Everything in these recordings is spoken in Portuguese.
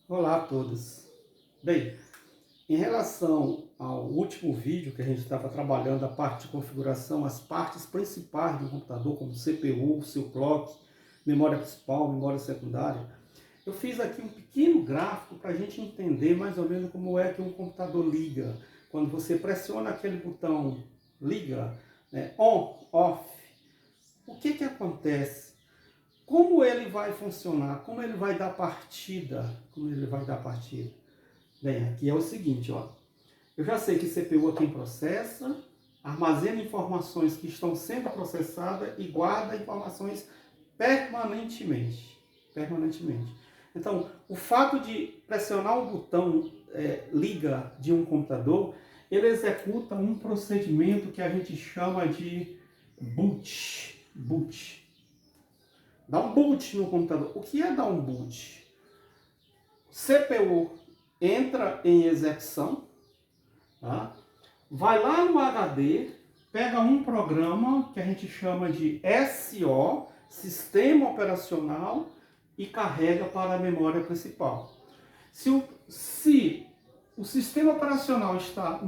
Olá a todos. Bem, em relação ao último vídeo que a gente estava trabalhando a parte de configuração, as partes principais do computador, como CPU, seu clock, memória principal, memória secundária, eu fiz aqui um pequeno gráfico para a gente entender mais ou menos como é que um computador liga. Quando você pressiona aquele botão liga, né, on, off, o que que acontece? Como ele vai funcionar? Como ele vai dar partida? Como ele vai dar partida? Bem, aqui é o seguinte, ó. Eu já sei que CPU é quem processa, armazena informações que estão sendo processadas e guarda informações permanentemente. Permanentemente. Então, o fato de pressionar um botão liga de um computador, ele executa um procedimento que a gente chama de boot. Boot. Dá um boot no computador. O que é dar um boot? CPU entra em execução, tá? Vai lá no HD, pega um programa que a gente chama de SO, Sistema Operacional, e carrega para a memória principal. Se o sistema operacional está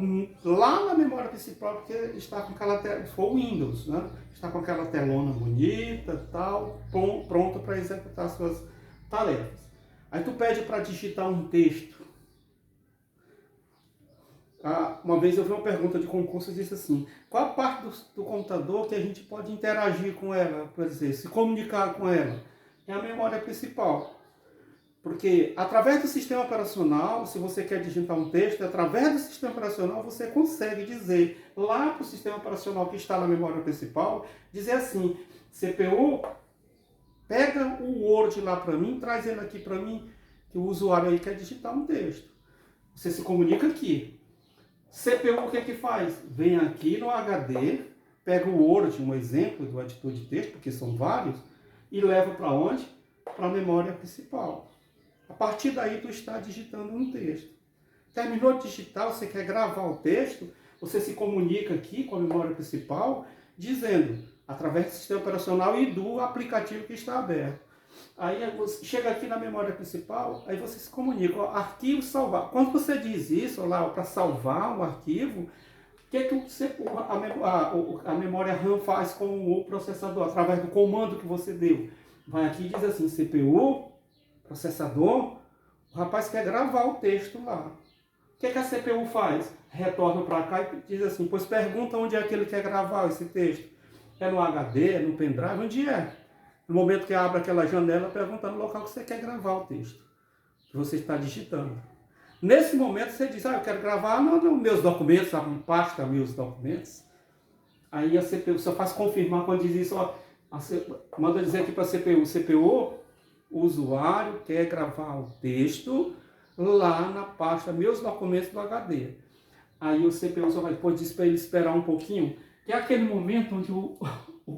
lá na memória principal, porque está com aquela tela, se for Windows, né? Está com aquela telona bonita, tal, pronto para executar suas tarefas. Aí tu pede para digitar um texto. Uma vez eu vi uma pergunta de concurso e disse assim: qual a parte do computador que a gente pode interagir com ela, por dizer, se comunicar com ela? É a memória principal. Porque através do sistema operacional, se você quer digitar um texto, através do sistema operacional você consegue dizer lá para o sistema operacional que está na memória principal, dizer assim: CPU, pega o Word lá para mim, traz ele aqui para mim, que o usuário aí quer digitar um texto. Você se comunica aqui. CPU o que que faz? Vem aqui no HD, pega o Word, um exemplo do editor de texto, porque são vários, e leva para onde? Para a memória principal. A partir daí tu está digitando um texto. Terminou de digitar, você quer gravar o texto, você se comunica aqui com a memória principal, dizendo, através do sistema operacional e do aplicativo que está aberto. Aí você chega aqui na memória principal, aí você se comunica, ó, arquivo salvar. Quando você diz isso, lá, para salvar um arquivo, o que, que a memória RAM faz com o processador, através do comando que você deu? Vai aqui e diz assim, CPU, processador, o rapaz quer gravar o texto lá. O que a CPU faz? Retorna para cá e diz assim, pois pergunta onde é que ele quer gravar esse texto. É no HD, é no pendrive, onde é? No momento que abre aquela janela, pergunta no local que você quer gravar o texto, que você está digitando. Nesse momento você diz, eu quero gravar nos meus documentos, a pasta meus documentos. Aí a CPU só faz confirmar quando diz isso, ó, manda dizer aqui para a CPU, o usuário quer gravar o texto lá na pasta meus documentos do HD. Aí o CPU só vai depois diz para ele esperar um pouquinho, que é aquele momento onde o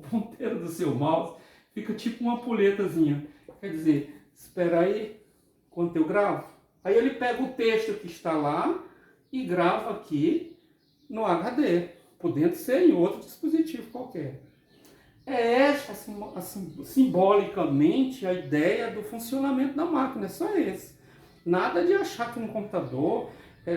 ponteiro do seu mouse fica tipo uma ampulhetazinha. Quer dizer, espera aí, quando eu gravo. Aí ele pega o texto que está lá e grava aqui no HD, podendo ser em outro dispositivo qualquer. É esta, assim, simbolicamente, a ideia do funcionamento da máquina, é só esse. Nada de achar que um computador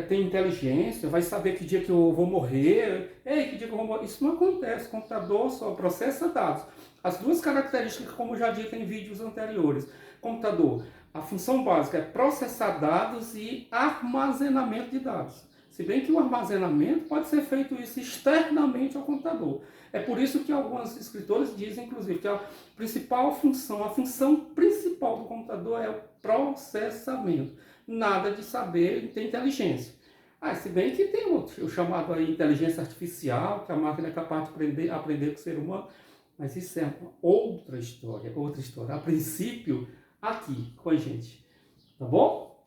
tem inteligência, vai saber que dia que eu vou morrer, que dia que eu vou morrer. Isso não acontece, o computador só processa dados. As duas características, como já dito em vídeos anteriores. Computador, a função básica é processar dados e armazenamento de dados. Se bem que o armazenamento pode ser feito isso externamente ao computador. É por isso que alguns escritores dizem, inclusive, que a principal função, a função principal do computador é o processamento. Nada de saber ter inteligência. Se bem que tem o chamado aí inteligência artificial, que a máquina é capaz de aprender com o ser humano, mas isso é outra história, outra história. A princípio, aqui com a gente. Tá bom?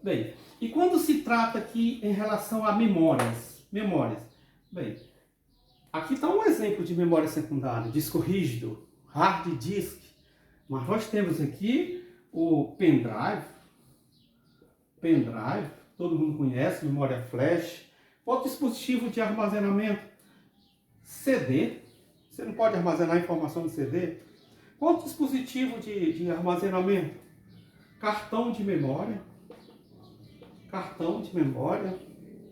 Bem, e quando se trata aqui em relação a memórias? Bem, aqui está um exemplo de memória secundária, disco rígido, hard disk. Mas nós temos aqui o pendrive, todo mundo conhece, memória flash. Outro dispositivo de armazenamento, CD. Você não pode armazenar informação no CD. Outro dispositivo de armazenamento, cartão de memória. cartão de memória,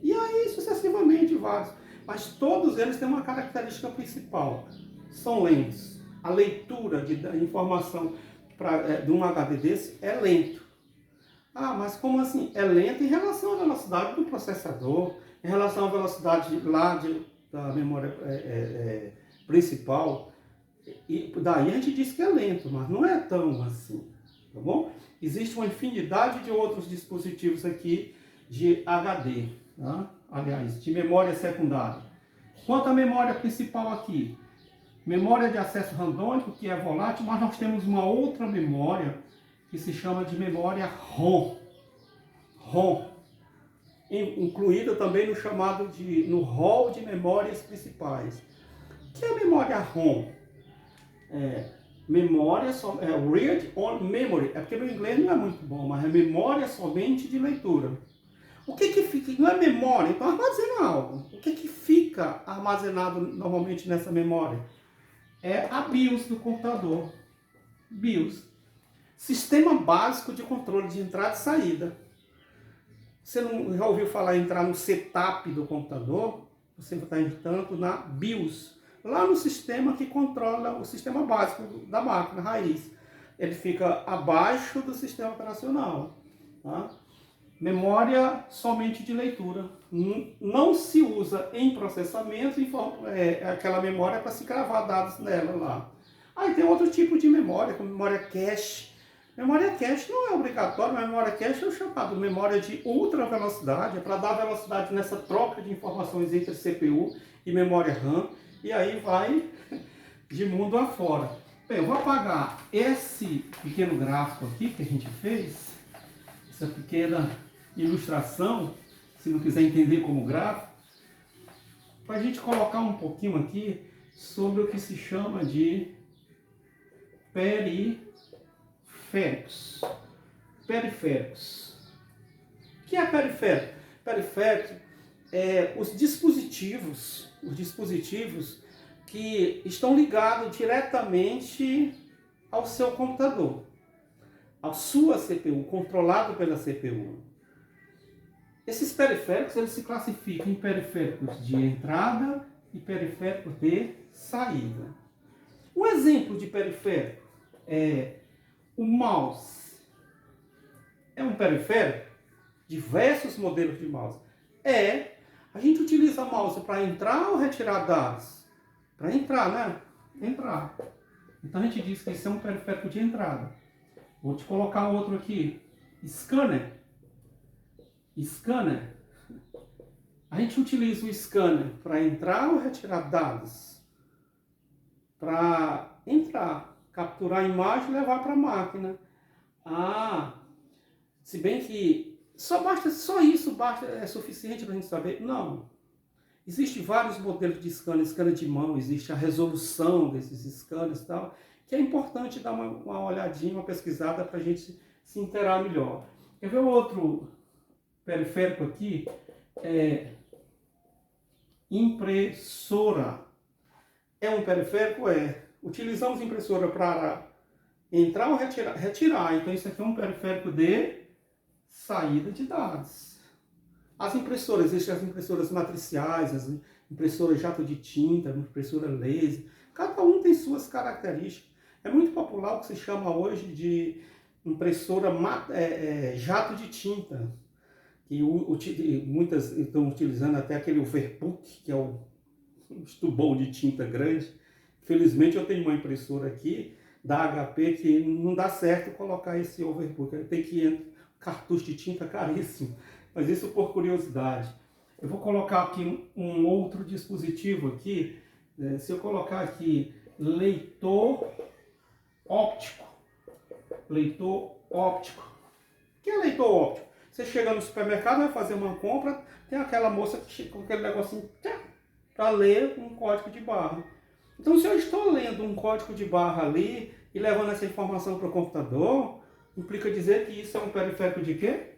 e aí sucessivamente vários. Mas todos eles têm uma característica principal, são lentos. A leitura da informação de um HD desse é lento. Ah, mas como assim? É lento em relação à velocidade do processador, em relação à velocidade lá da memória principal. E daí a gente diz que é lento, mas não é tão assim, tá bom? Existe uma infinidade de outros dispositivos aqui de HD, tá? Aliás, de memória secundária. Quanto à memória principal aqui, memória de acesso randômico, que é volátil, mas nós temos uma outra memória que se chama de memória ROM. ROM, incluída também no hall de memórias principais. O que é a memória ROM? Memória, Read on Memory, é porque meu inglês não é muito bom, mas é memória somente de leitura. O que fica, não é memória, então armazena algo. O que fica armazenado normalmente nessa memória? É a BIOS do computador. BIOS. Sistema básico de controle de entrada e saída. Você não já ouviu falar em entrar no setup do computador? Você está entrando na BIOS. Lá no sistema que controla o sistema básico da máquina, raiz. Ele fica abaixo do sistema operacional. Tá? Memória somente de leitura. Não se usa em processamento aquela memória para se gravar dados nela lá. Aí tem outro tipo de memória, como memória cache. Memória cache não é obrigatória, mas memória cache é o chamado memória de ultra velocidade, é para dar velocidade nessa troca de informações entre CPU e memória RAM, e aí vai de mundo afora. Bem, eu vou apagar esse pequeno gráfico aqui que a gente fez, essa pequena ilustração, se não quiser entender como gráfico, para a gente colocar um pouquinho aqui sobre o que se chama de periféricos. Periféricos. O que é periférico? Periférico é os dispositivos que estão ligados diretamente ao seu computador, à sua CPU, controlado pela CPU. Esses periféricos eles se classificam em periféricos de entrada e periféricos de saída. Um exemplo de periférico é o mouse. É um periférico? Diversos modelos de mouse. A gente utiliza mouse para entrar ou retirar dados? Para entrar, né? Entrar. Então a gente diz que esse é um periférico de entrada. Vou te colocar outro aqui. Scanner. Scanner. A gente utiliza o scanner para entrar ou retirar dados? Para entrar, capturar a imagem e levar para a máquina. Se bem que só isso é suficiente para a gente saber? Não. Existem vários modelos de scanner de mão, existe a resolução desses scanners e tal, que é importante dar uma olhadinha, uma pesquisada para a gente se inteirar melhor. Quer ver outro periférico aqui? Impressora. É um periférico? Utilizamos impressora para entrar ou retirar. Então isso aqui é um periférico de saída de dados. As impressoras, existem as impressoras matriciais, as impressoras jato de tinta, impressora laser. Cada um tem suas características. É muito popular o que se chama hoje de impressora jato de tinta. Que muitas estão utilizando até aquele overbook, que é o tubão de tinta grande. Felizmente eu tenho uma impressora aqui da HP que não dá certo colocar esse overbook. Tem que cartucho de tinta caríssimo. Mas isso por curiosidade. Eu vou colocar aqui um outro dispositivo aqui. Se eu colocar aqui leitor óptico. Leitor óptico. O que é leitor óptico? Você chega no supermercado, vai fazer uma compra, tem aquela moça que chega com aquele negocinho para ler um código de barra. Então, se eu estou lendo um código de barra ali e levando essa informação para o computador, implica dizer que isso é um periférico de quê?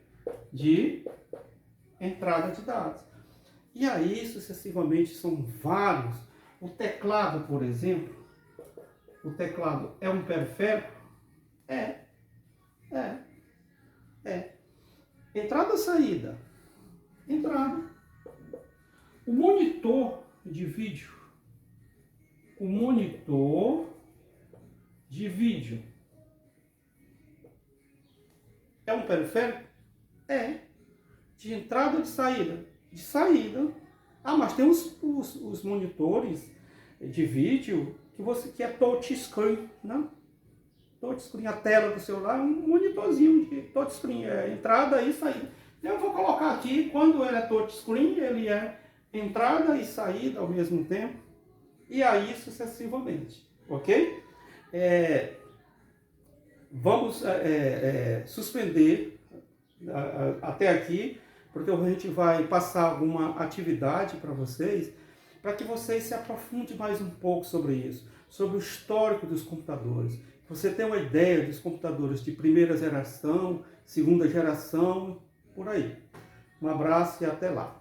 De entrada de dados. E aí, sucessivamente, são vários. O teclado, por exemplo, o teclado é um periférico? É. Entrada, saída. Entrada. O monitor de vídeo. O monitor de vídeo é um periférico? É. De entrada ou de saída? De saída. Ah, mas tem os monitores de vídeo que é touchscreen, né? Touchscreen, a tela do celular, um monitorzinho de touchscreen, é entrada e saída. Eu vou colocar aqui, quando ele é touchscreen, ele é entrada e saída ao mesmo tempo, e aí sucessivamente, ok? Vamos suspender até aqui, porque a gente vai passar alguma atividade para vocês se aprofundem mais um pouco sobre isso, sobre o histórico dos computadores. Você tem uma ideia dos computadores de primeira geração, segunda geração, por aí. Um abraço e até lá.